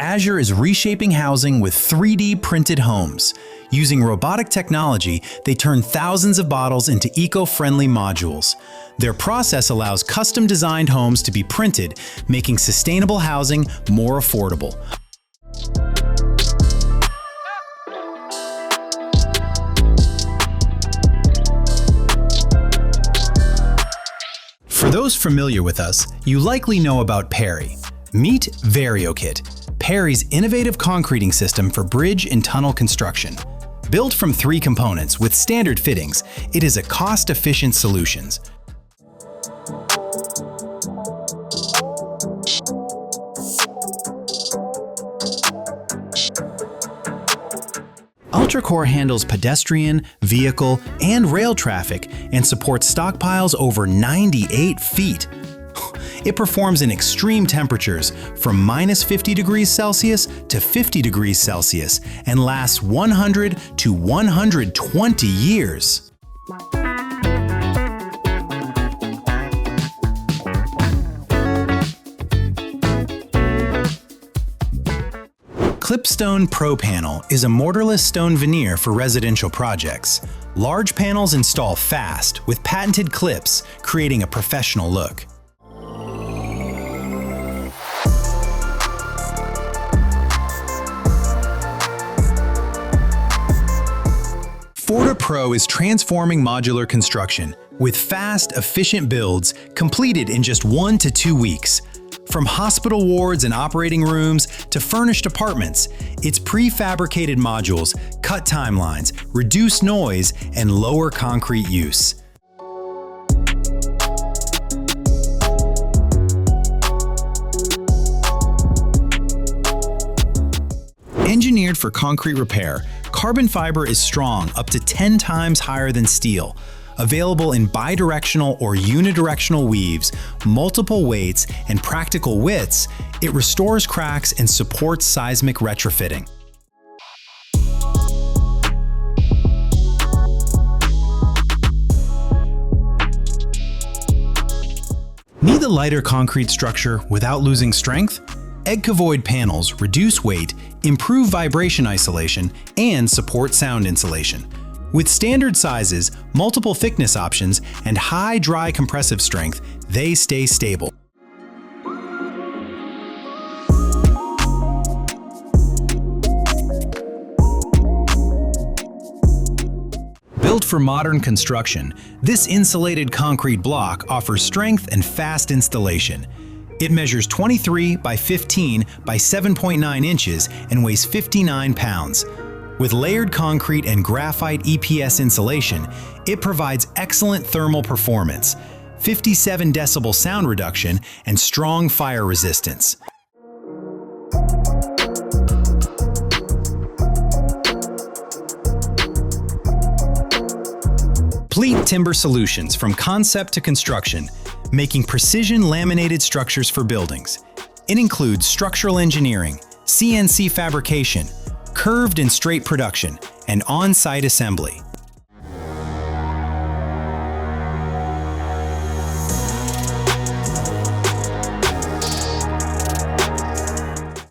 Azure is reshaping housing with 3D printed homes. Using robotic technology, they turn thousands of bottles into eco-friendly modules. Their process allows custom-designed homes to be printed, making sustainable housing more affordable. For those familiar with us, you likely know about Perry. Meet VarioKit, Perry's innovative concreting system for bridge and tunnel construction. Built from 3 components with standard fittings, it is a cost-efficient solution. UltraCore handles pedestrian, vehicle, and rail traffic and supports stockpiles over 98 feet. It performs in extreme temperatures from -50°C to 50°C and lasts 100 to 120 years. Clipstone Pro Panel is a mortarless stone veneer for residential projects. Large panels install fast with patented clips, creating a professional look. FortiPro is transforming modular construction with fast, efficient builds completed in just 1 to 2 weeks. From hospital wards and operating rooms to furnished apartments, its prefabricated modules cut timelines, reduce noise, and lower concrete use. Engineered for concrete repair, carbon fiber is strong up to 10 times higher than steel. Available in bidirectional or unidirectional weaves, multiple weights, and practical widths, it restores cracks and supports seismic retrofitting. Need a lighter concrete structure without losing strength? Egg-Cavoid panels reduce weight, improve vibration isolation, and support sound insulation. With standard sizes, multiple thickness options, and high dry compressive strength, they stay stable. Built for modern construction, this insulated concrete block offers strength and fast installation. It measures 23 by 15 by 7.9 inches and weighs 59 pounds. With layered concrete and graphite EPS insulation, it provides excellent thermal performance, 57 decibel sound reduction, and strong fire resistance. Pleat Timber Solutions from concept to construction, making precision laminated structures for buildings. It includes structural engineering, CNC fabrication, curved and straight production, and on-site assembly.